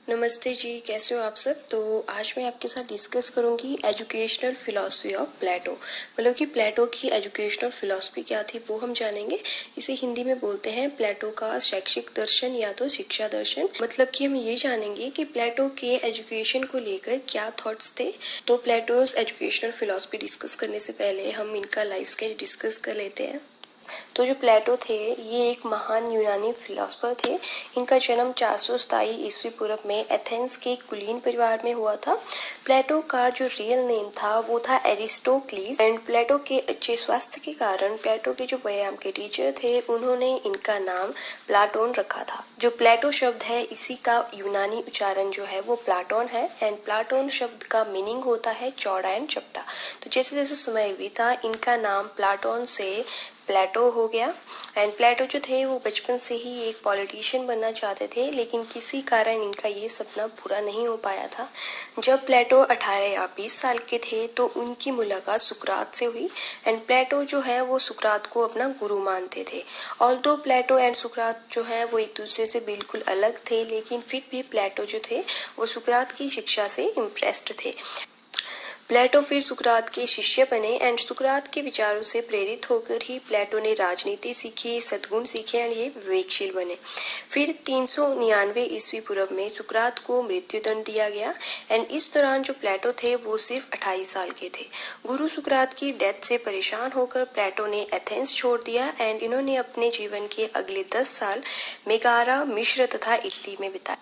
नमस्ते जी, कैसे हो आप सब। तो आज मैं आपके साथ डिस्कस करूंगी एजुकेशनल फिलॉसफी ऑफ प्लेटो। मतलब कि प्लेटो की एजुकेशनल फिलॉसफी क्या थी वो हम जानेंगे। इसे हिंदी में बोलते हैं प्लेटो का शैक्षिक दर्शन या तो शिक्षा दर्शन। मतलब कि हम ये जानेंगे कि प्लेटो के एजुकेशन को लेकर क्या थॉट्स थे। तो प्लेटोस एजुकेशनल फिलॉसफी डिस्कस करने से पहले हम इनका लाइफ स्केच डिस्कस कर लेते हैं। तो जो प्लेटो थे ये एक महान यूनानी फिलोसफर थे। इनका जन्म 427 ईस्वी पूर्व में एथेंस के कुलीन परिवार में हुआ था। प्लेटो का जो रियल नेम था वो था एरिस्टोक्लीस एंड प्लेटो के अच्छे स्वास्थ्य के कारण प्लेटो के जो व्यायाम के टीचर थे उन्होंने इनका नाम प्लाटोन रखा था। जो प्लेटो शब्द है इसी का यूनानी उच्चारण जो है वो प्लाटोन है एंड प्लाटोन शब्द का मीनिंग होता है चौड़ा एंड चपटा। तो जैसे जैसे समय बीता इनका नाम प्लाटोन से प्लेटो हो गया। एंड प्लेटो जो थे वो बचपन से ही एक पॉलिटिशियन बनना चाहते थे, लेकिन किसी कारण इनका ये सपना पूरा नहीं हो पाया था। जब प्लेटो 18 या 20 साल के थे तो उनकी मुलाकात सुकरात से हुई एंड प्लेटो जो है वो सुकरात को अपना गुरु मानते थे। ऑल्दो प्लेटो एंड सुकरात जो है वो एक दूसरे से बिल्कुल अलग थे, लेकिन फिर भी प्लेटो जो थे वो सुकरात की शिक्षा से इम्प्रेस्ड थे। प्लेटो फिर सुकरात के शिष्य बने एंड सुकरात के विचारों से प्रेरित होकर ही प्लेटो ने राजनीति सीखी, सद्गुण सीखे एंड ये विवेकशील बने। फिर 399 ईस्वी पूर्व में सुकरात को मृत्युदंड दिया गया एंड इस दौरान जो प्लेटो थे वो सिर्फ 28 साल के थे। गुरु सुकरात की डेथ से परेशान होकर प्लेटो ने एथेंस छोड़ दिया एंड इन्होंने अपने जीवन के अगले 10 साल मेगारा, मिस्र तथा इटली में बिताए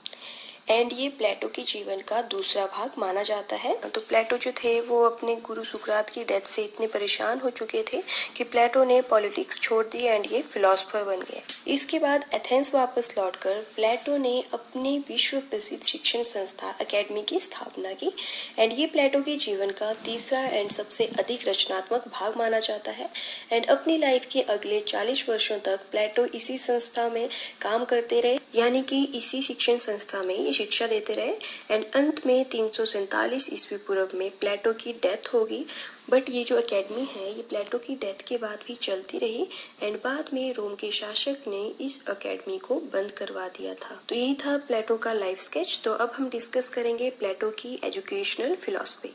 एंड ये प्लेटो के जीवन का दूसरा भाग माना जाता है। तो प्लेटो जो थे वो अपने गुरु सुकरात की डेथ से इतने परेशान हो चुके थे कि प्लेटो ने पॉलिटिक्स छोड़ दी एंड ये फिलोसफर बन गए। इसके बाद एथेंस वापस लौटकर प्लेटो ने अपनी विश्व प्रसिद्ध शिक्षण संस्था एकेडमी की स्थापना की एंड ये प्लेटो के जीवन का तीसरा एंड सबसे अधिक रचनात्मक भाग माना जाता है। एंड अपनी लाइफ के अगले 40 वर्षों तक प्लेटो इसी संस्था में काम करते रहे, यानी कि इसी शिक्षण संस्था में शिक्षा देते रहे एंड अंत में 347 ईस्वी पूर्व में प्लेटो की डेथ होगी। बट ये जो एकेडमी है ये प्लेटो की डेथ के बाद भी चलती रही एंड बाद में रोम के शासक ने इस एकेडमी को बंद करवा दिया था। तो यही था प्लेटो का लाइफ स्केच। तो अब हम डिस्कस करेंगे प्लेटो की एजुकेशनल फिलॉसफी।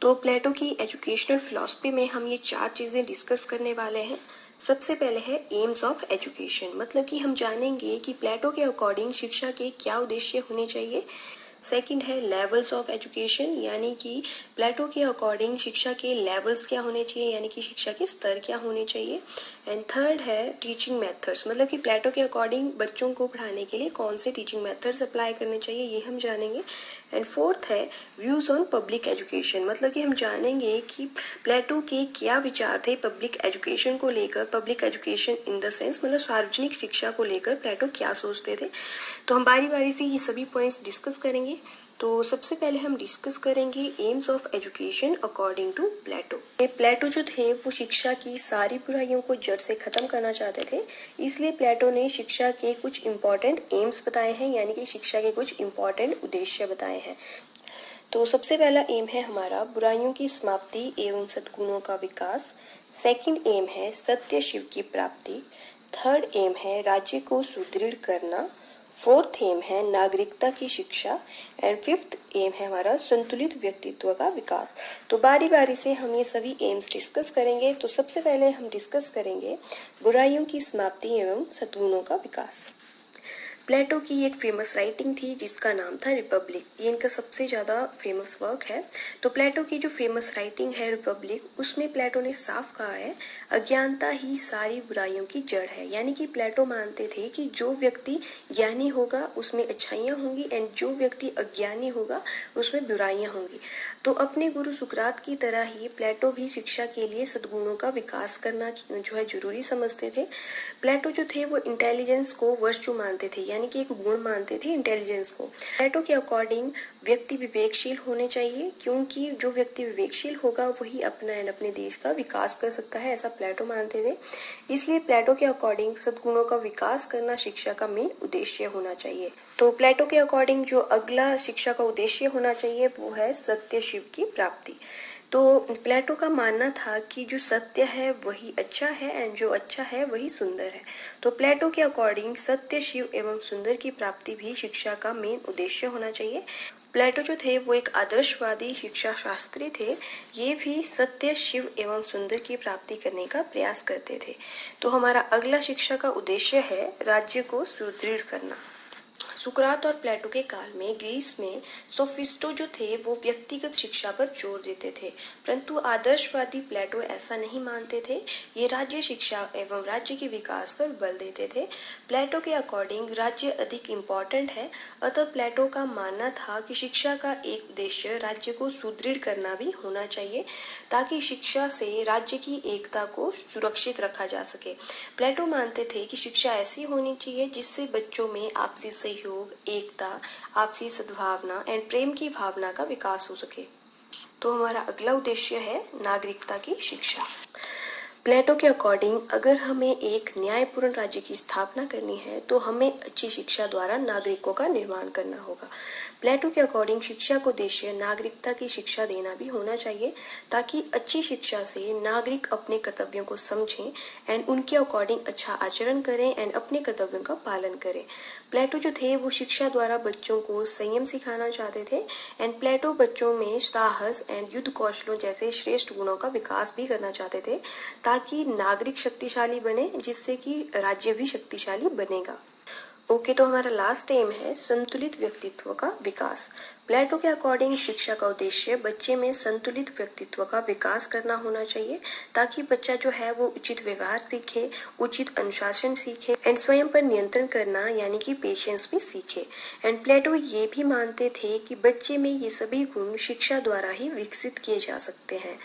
तो प्लेटो की एजुकेशनल फिलॉसफी में हम ये 4 चीजें डिस्कस करने वाले हैं। सबसे पहले है एम्स ऑफ एजुकेशन, मतलब कि हम जानेंगे कि प्लेटो के अकॉर्डिंग शिक्षा के क्या उद्देश्य होने चाहिए। सेकंड है लेवल्स ऑफ एजुकेशन, यानी कि प्लेटो के अकॉर्डिंग शिक्षा के लेवल्स क्या होने चाहिए, यानी कि शिक्षा के स्तर क्या होने चाहिए। एंड थर्ड है टीचिंग मेथड्स, मतलब कि प्लेटो के अकॉर्डिंग बच्चों को पढ़ाने के लिए कौन से टीचिंग मेथड्स अप्लाई करने चाहिए, ये हम जानेंगे। एंड फोर्थ है व्यूज ऑन पब्लिक एजुकेशन, मतलब कि हम जानेंगे कि प्लेटो के क्या विचार थे पब्लिक एजुकेशन को लेकर। Public education in the sense मतलब सार्वजनिक शिक्षा को लेकर प्लेटो क्या सोचते थे। तो हम बारी बारी से ये सभी पॉइंट्स डिस्कस करेंगे। तो सबसे पहले हम डिस्कस करेंगे aims of education according to Plato. Plato जो थे वो शिक्षा की सारी बुराइयों को जड़ से खत्म करना चाहते थे, इसलिए प्लेटो ने शिक्षा के कुछ इम्पोर्टेंट एम्स बताए हैं, यानी कि शिक्षा के कुछ इम्पोर्टेंट उद्देश्य बताए हैं। तो सबसे पहला एम है हमारा बुराइयों की समाप्ति एवं सद्गुणों का विकास। सेकंड एम है सत्य शिव की प्राप्ति। थर्ड एम है राज्य को सुदृढ़ करना। फोर्थ एम है नागरिकता की शिक्षा एंड फिफ्थ एम है हमारा संतुलित व्यक्तित्व का विकास। तो बारी बारी से हम ये सभी एम्स डिस्कस करेंगे। तो सबसे पहले हम डिस्कस करेंगे बुराइयों की समाप्ति एवं सद्गुणों का विकास। प्लेटो की एक फेमस राइटिंग थी जिसका नाम था रिपब्लिक, ये इनका सबसे ज़्यादा फेमस वर्क है। तो प्लेटो की जो फेमस राइटिंग है रिपब्लिक, उसमें प्लेटो ने साफ कहा है अज्ञानता ही सारी बुराइयों की जड़ है, यानी कि प्लेटो मानते थे कि जो व्यक्ति ज्ञानी होगा उसमें अच्छाइयाँ होंगी एंड जो व्यक्ति अज्ञानी होगा उसमें बुराइयाँ होंगी। तो अपने गुरु सुकरात की तरह ही प्लेटो भी शिक्षा के लिए सद्गुणों का विकास करना जो है जरूरी समझते थे। प्लेटो जो थे वो इंटेलिजेंस को वर्चू मानते थे, यानी कि एक गुण मानते थे इंटेलिजेंस को। प्लेटो के अकॉर्डिंग व्यक्ति विवेकशील होने चाहिए, क्योंकि जो व्यक्ति विवेकशील होगा वही अपना एंड अपने देश का विकास कर सकता है, ऐसा प्लेटो मानते थे। इसलिए प्लेटो के अकॉर्डिंग सद्गुणों का विकास करना शिक्षा का मेन उद्देश्य होना चाहिए। तो प्लेटो के अकॉर्डिंग जो अगला शिक्षा का उद्देश्य होना चाहिए वो है सत्य शिव की प्राप्ति। तो प्लेटो का मानना था कि जो सत्य है वही अच्छा है एंड जो अच्छा है वही सुंदर है। तो प्लेटो के अकॉर्डिंग सत्य, शिव एवं सुंदर की प्राप्ति भी शिक्षा का मेन उद्देश्य होना चाहिए। प्लेटो जो थे वो एक आदर्शवादी शिक्षा शास्त्री थे। ये भी सत्य, शिव एवं सुंदर की प्राप्ति करने का प्रयास करते थे। तो हमारा अगला शिक्षा का उद्देश्य है राज्य को सुदृढ़ करना। सुकरात और प्लेटो के काल में ग्रीस में सोफिस्टो जो थे वो व्यक्तिगत शिक्षा पर जोर देते थे, परंतु आदर्शवादी प्लेटो ऐसा नहीं मानते थे। ये राज्य शिक्षा एवं राज्य के विकास पर बल देते थे। प्लेटो के अकॉर्डिंग राज्य अधिक इम्पोर्टेंट है, अतः प्लेटो का मानना था कि शिक्षा का एक उद्देश्य राज्य को सुदृढ़ करना भी होना चाहिए, ताकि शिक्षा से राज्य की एकता को सुरक्षित रखा जा सके। प्लेटो मानते थे कि शिक्षा ऐसी होनी चाहिए जिससे बच्चों में आपसी सहयोग, एकता, आपसी सद्भावना एंड प्रेम की भावना का विकास हो सके। तो हमारा अगला उद्देश्य है नागरिकता की शिक्षा। प्लेटो के अकॉर्डिंग अगर हमें एक न्यायपूर्ण राज्य की स्थापना करनी है तो हमें अच्छी शिक्षा द्वारा नागरिकों का निर्माण करना होगा। प्लेटो के अकॉर्डिंग शिक्षा को उद्देश्य नागरिकता की शिक्षा देना भी होना चाहिए, ताकि अच्छी शिक्षा से नागरिक अपने कर्तव्यों को समझें एंड उनके अकॉर्डिंग अच्छा आचरण करें एंड अपने कर्तव्यों का पालन करें। प्लेटो जो थे वो शिक्षा द्वारा बच्चों को संयम सिखाना चाहते थे एंड प्लेटो बच्चों में साहस एंड युद्ध कौशलों जैसे श्रेष्ठ गुणों का विकास भी करना चाहते थे, ताकि नागरिक शक्तिशाली बने, जिससे कि राज्य भी शक्तिशाली बनेगा। ओके, तो हमारा लास्ट एम है संतुलित व्यक्तित्व का विकास। प्लेटो के अकॉर्डिंग शिक्षा का उद्देश्य बच्चे में संतुलित व्यक्तित्व का विकास करना होना चाहिए, ताकि बच्चा जो है वो उचित व्यवहार सीखे, उचित अनुशासन सीखे एंड स्वयं पर नियंत्रण करना यानी कि पेशेंस भी सीखे। एंड प्लेटो ये भी मानते थे कि बच्चे में ये सभी गुण शिक्षा द्वारा ही विकसित किए जा सकते हैं।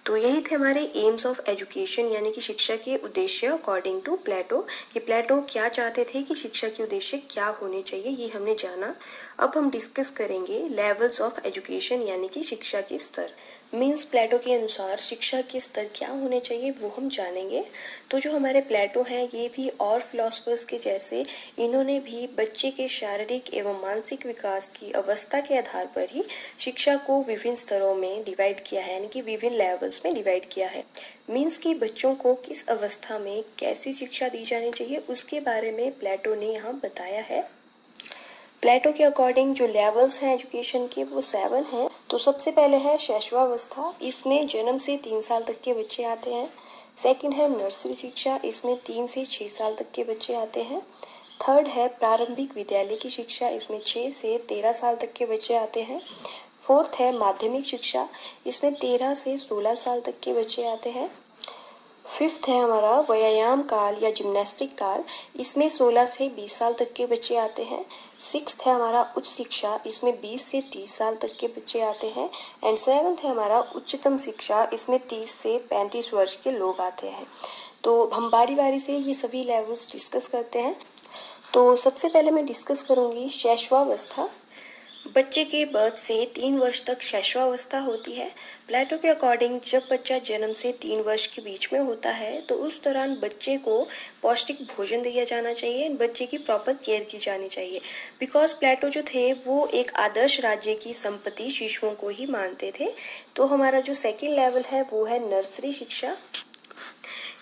तो यही थे हमारे एम्स ऑफ एजुकेशन यानी कि शिक्षा के उद्देश्य अकॉर्डिंग टू प्लेटो, कि प्लेटो क्या चाहते थे कि शिक्षा के उद्देश्य क्या होने चाहिए, ये हमने जाना। अब हम डिस्कस करेंगे लेवल्स ऑफ एजुकेशन यानी कि शिक्षा के स्तर। मीन्स प्लेटो के अनुसार शिक्षा के स्तर क्या होने चाहिए वो हम जानेंगे। तो जो हमारे प्लेटो हैं ये भी और फिलोसफर्स के जैसे इन्होंने भी बच्चे के शारीरिक एवं मानसिक विकास की अवस्था के आधार पर ही शिक्षा को विभिन्न स्तरों में डिवाइड किया है, यानी कि विभिन्न लेवल्स में डिवाइड किया है। मीन्स कि बच्चों को किस अवस्था में कैसी शिक्षा दी जानी चाहिए उसके बारे में प्लेटो ने यहाँ बताया है। प्लेटो के अकॉर्डिंग जो लेवल्स हैं एजुकेशन के वो 7 हैं। तो सबसे पहले है शैशवावस्था, इसमें जन्म से 3 साल तक के बच्चे आते हैं। सेकंड है नर्सरी शिक्षा, इसमें 3 से 6 साल तक के बच्चे आते हैं। थर्ड है प्रारंभिक विद्यालय की शिक्षा, इसमें 6 से 13 साल तक के बच्चे आते हैं। फोर्थ है माध्यमिक शिक्षा, इसमें 13 से 16 साल तक के बच्चे आते हैं। फिफ्थ है हमारा व्यायाम काल या जिम्नास्टिक काल, इसमें 16 से 20 साल तक के बच्चे आते हैं। सिक्स्थ है हमारा उच्च शिक्षा, इसमें 20 से 30 साल तक के बच्चे आते हैं। एंड सेवन्थ है हमारा उच्चतम शिक्षा, इसमें 30 से 35 वर्ष के लोग आते हैं। तो हम बारी बारी से ये सभी लेवल्स डिस्कस करते हैं। तो सबसे पहले मैं डिस्कस करूंगी शैशवावस्था। बच्चे के बर्थ से 3 वर्ष तक शैशवावस्था होती है। प्लेटो के अकॉर्डिंग जब बच्चा जन्म से 3 वर्ष के बीच में होता है तो उस दौरान बच्चे को पौष्टिक भोजन दिया जाना चाहिए, बच्चे की प्रॉपर केयर की जानी चाहिए। बिकॉज प्लेटो जो थे वो एक आदर्श राज्य की संपत्ति शिशुओं को ही मानते थे। तो हमारा जो सेकेंड लेवल है वो है नर्सरी शिक्षा,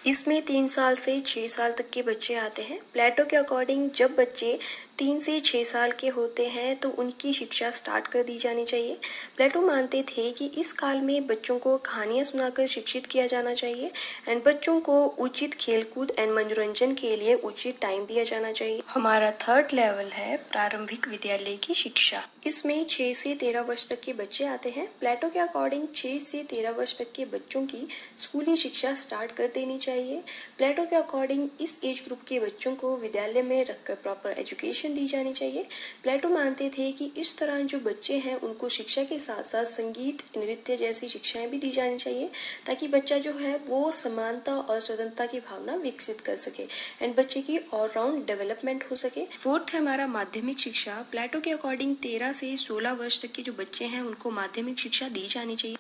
इसमें 3 साल से 6 साल तक के बच्चे आते हैं। प्लेटो के अकॉर्डिंग जब बच्चे 3 से 6 साल के होते हैं तो उनकी शिक्षा स्टार्ट कर दी जानी चाहिए। प्लेटो मानते थे कि इस काल में बच्चों को कहानियां सुनाकर शिक्षित किया जाना चाहिए एंड बच्चों को उचित खेलकूद एंड मनोरंजन के लिए उचित टाइम दिया जाना चाहिए। हमारा थर्ड लेवल है प्रारंभिक विद्यालय की शिक्षा, इसमें 6 से 13 वर्ष तक के बच्चे आते हैं। प्लेटो के अकॉर्डिंग 6 से 13 वर्ष तक के बच्चों की स्कूली शिक्षा स्टार्ट कर देनी चाहिए। प्लेटो के अकॉर्डिंग इस एज ग्रुप के बच्चों को विद्यालय में रखकर प्रॉपर एजुकेशन दी जानी चाहिए। प्लेटो मानते थे कि इस तरह जो बच्चे हैं उनको शिक्षा के साथ साथ संगीत, नृत्य जैसी शिक्षाएं भी दी जानी चाहिए, ताकि बच्चा जो है वो समानता और स्वतंत्रता की भावना विकसित कर सके एंड बच्चे की ऑलराउंड डेवलपमेंट हो सके। फोर्थ है हमारा माध्यमिक शिक्षा। प्लेटो के अकॉर्डिंग 13 से 16 वर्ष तक के जो बच्चे हैं उनको माध्यमिक शिक्षा दी जानी चाहिए।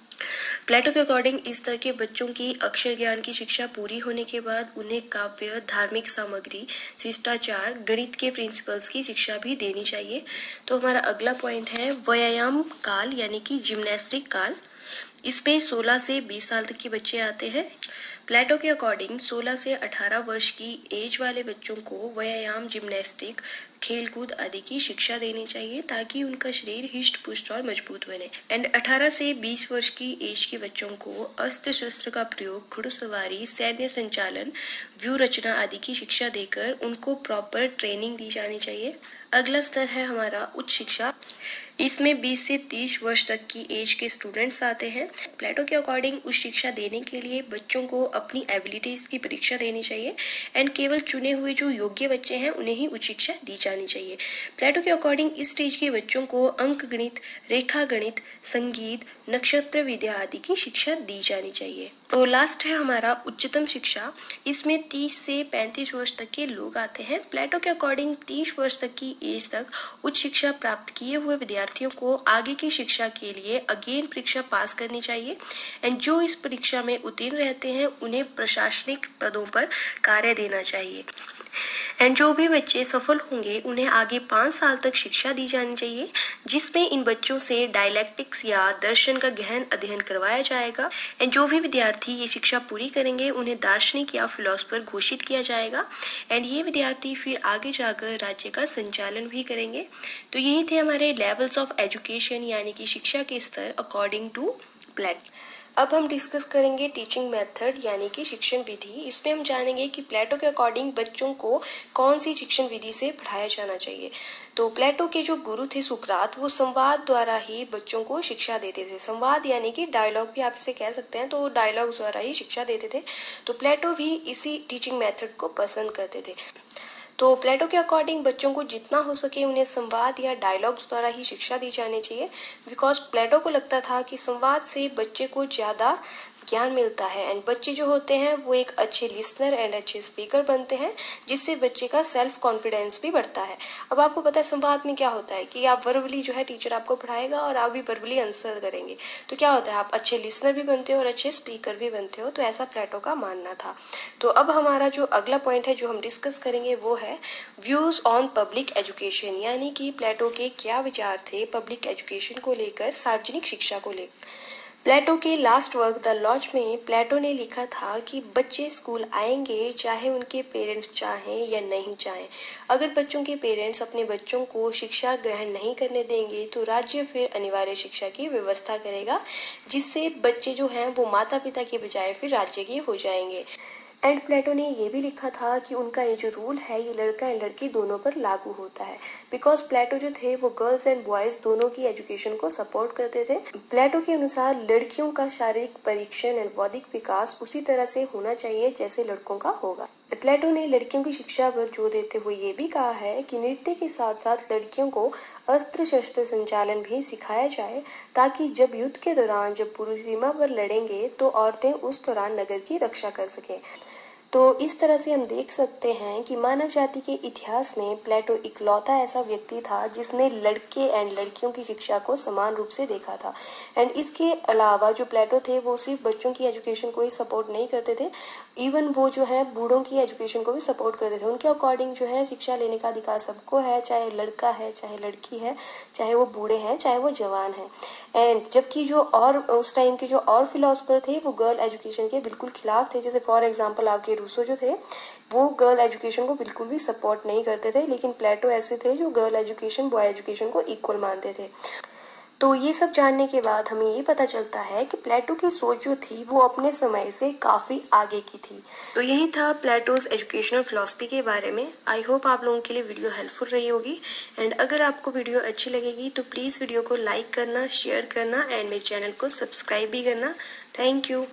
प्लेटो के अकॉर्डिंग इस तरह के बच्चों की अक्षर ज्ञान की शिक्षा पूरी होने के बाद उन्हें काव्य, धार्मिक सामग्री, शिष्टाचार, गणित के प्रिंसिपल्स की शिक्षा भी देनी चाहिए। तो हमारा अगला पॉइंट है व्यायाम काल यानी कि जिम्नास्टिक काल, इसमें 16 से 20 साल तक के बच्चे आते हैं। प्लेटो के अकॉर्डिंग 16 से 18 वर्ष की एज वाले बच्चों को व्यायाम, जिम्नास्टिक, खेलकूद आदि की शिक्षा देनी चाहिए ताकि उनका शरीर हिष्ट पुष्ट और मजबूत बने। एंड 18 से 20 वर्ष की एज के बच्चों को अस्त्र शस्त्र का प्रयोग, घुड़सवारी, सैन्य संचालन, व्यूह रचना आदि की शिक्षा देकर उनको प्रॉपर ट्रेनिंग दी जानी चाहिए। अगला स्तर है हमारा उच्च शिक्षा। इसमें 20 से 30 वर्ष तक की एज के स्टूडेंट्स आते हैं। प्लेटो के अकॉर्डिंग उच्च शिक्षा देने के लिए बच्चों को अपनी एबिलिटीज की परीक्षा देनी चाहिए एंड केवल चुने हुए जो योग्य बच्चे हैं उन्हें ही उच्च शिक्षा दी जानी चाहिए। प्लेटो के अकॉर्डिंग इस स्टेज के बच्चों को अंक गणित, रेखा गणित, संगीत, नक्षत्र विद्या आदि की शिक्षा दी जानी चाहिए। तो लास्ट है हमारा उच्चतम शिक्षा। इसमें 30 से 35 वर्ष तक के लोग आते हैं। प्लेटो के अकॉर्डिंग 30 वर्ष तक की एज तक उच्च शिक्षा प्राप्त किए हुए विद्यार्थियों को आगे की शिक्षा के लिए अगेन परीक्षा पास करनी चाहिए एंड जो इस परीक्षा में उत्तीर्ण रहते हैं उन्हें प्रशासनिक पदों पर कार्य देना चाहिए। एंड जो भी बच्चे सफल होंगे उन्हें आगे 5 साल तक शिक्षा दी जानी चाहिए, जिसमें इन बच्चों से डायलैक्टिक्स या दर्शन का गहन अध्ययन करवाया जाएगा। एंड जो भी विद्यार्थी ये शिक्षा पूरी करेंगे उन्हें दार्शनिक या फिलोसफर घोषित किया जाएगा एंड ये विद्यार्थी फिर आगे जाकर राज्य का संचालन भी करेंगे। तो यही थे हमारे लेवल्स ऑफ एजुकेशन यानी कि शिक्षा के स्तर अकॉर्डिंग टू प्लेटो। अब हम डिस्कस करेंगे टीचिंग मेथड यानी कि शिक्षण विधि। इसमें हम जानेंगे कि प्लेटो के अकॉर्डिंग बच्चों को कौन सी शिक्षण विधि से पढ़ाया जाना चाहिए। तो प्लेटो के जो गुरु थे सुकरात, वो संवाद द्वारा ही बच्चों को शिक्षा देते थे। संवाद यानी कि डायलॉग भी आप इसे कह सकते हैं, तो डायलॉग द्वारा ही शिक्षा देते थे। तो प्लेटो भी इसी टीचिंग मेथड को पसंद करते थे। तो प्लेटो के अकॉर्डिंग बच्चों को जितना हो सके उन्हें संवाद या डायलॉग्स द्वारा ही शिक्षा दी जानी चाहिए, बिकॉज प्लेटो को लगता था कि संवाद से बच्चे को ज़्यादा ज्ञान मिलता है एंड बच्चे जो होते हैं वो एक अच्छे लिसनर एंड अच्छे स्पीकर बनते हैं, जिससे बच्चे का सेल्फ कॉन्फिडेंस भी बढ़ता है। अब आपको पता है संवाद में क्या होता है कि आप वर्बली जो है टीचर आपको पढ़ाएगा और आप भी वर्बली आंसर करेंगे, तो क्या होता है आप अच्छे लिसनर भी बनते हो और अच्छे स्पीकर भी बनते हो। तो ऐसा प्लेटो का मानना था। तो अब हमारा जो अगला पॉइंट है जो हम डिस्कस करेंगे वो है व्यूज ऑन पब्लिक एजुकेशन, यानी कि प्लेटो के क्या विचार थे पब्लिक एजुकेशन को लेकर, सार्वजनिक शिक्षा को लेकर। प्लेटो के लास्ट वर्क द लॉज में प्लेटो ने लिखा था कि बच्चे स्कूल आएंगे चाहे उनके पेरेंट्स चाहें या नहीं चाहें। अगर बच्चों के पेरेंट्स अपने बच्चों को शिक्षा ग्रहण नहीं करने देंगे तो राज्य फिर अनिवार्य शिक्षा की व्यवस्था करेगा, जिससे बच्चे जो हैं वो माता पिता के बजाय फिर राज्य के हो जाएंगे। एंड प्लेटो ने ये भी लिखा था कि उनका ये जो रूल है ये लड़का एंड लड़की दोनों पर लागू होता है, बिकॉज प्लेटो जो थे वो गर्ल्स एंड बॉयज दोनों की एजुकेशन को सपोर्ट करते थे। प्लेटो के अनुसार लड़कियों का शारीरिक परीक्षण एंड बौद्धिक विकास उसी तरह से होना चाहिए जैसे लड़कों का होगा। प्लेटो ने लड़कियों की शिक्षा पर जोर देते हुए ये भी कहा है कि नृत्य के साथ साथ लड़कियों को अस्त्र शस्त्र संचालन भी सिखाया जाए, ताकि जब युद्ध के दौरान जब पुरुष सीमा पर लड़ेंगे तो औरतें उस दौरान नगर की रक्षा कर सकें। तो इस तरह से हम देख सकते हैं कि मानव जाति के इतिहास में प्लेटो इकलौता ऐसा व्यक्ति था जिसने लड़के एंड लड़कियों की शिक्षा को समान रूप से देखा था। एंड इसके अलावा जो प्लेटो थे वो सिर्फ बच्चों की एजुकेशन को ही सपोर्ट नहीं करते थे, इवन वो जो है बूढ़ों की एजुकेशन को भी सपोर्ट करते थे। उनके अकॉर्डिंग जो है शिक्षा लेने का अधिकार सबको है, चाहे लड़का है, चाहे लड़की है, चाहे वो बूढ़े हैं, चाहे वो जवान हैं। एंड जबकि जो और उस टाइम के जो और फिलोसफर थे वो गर्ल एजुकेशन के बिल्कुल खिलाफ थे। जैसे फॉर एग्जांपल आपके रूसो जो थे वो गर्ल एजुकेशन को बिल्कुल भी सपोर्ट नहीं करते थे, लेकिन प्लेटो ऐसे थे जो गर्ल एजुकेशन बॉय एजुकेशन को इक्वल मानते थे। तो ये सब जानने के बाद हमें ये पता चलता है कि प्लेटो की सोच जो थी वो अपने समय से काफ़ी आगे की थी। तो यही था प्लेटोज एजुकेशनल फिलॉसफी के बारे में। आई होप आप लोगों के लिए वीडियो हेल्पफुल रही होगी। एंड अगर आपको वीडियो अच्छी लगेगी तो प्लीज़ वीडियो को लाइक करना, शेयर करना एंड मेरे चैनल को सब्सक्राइब भी करना। Thank you.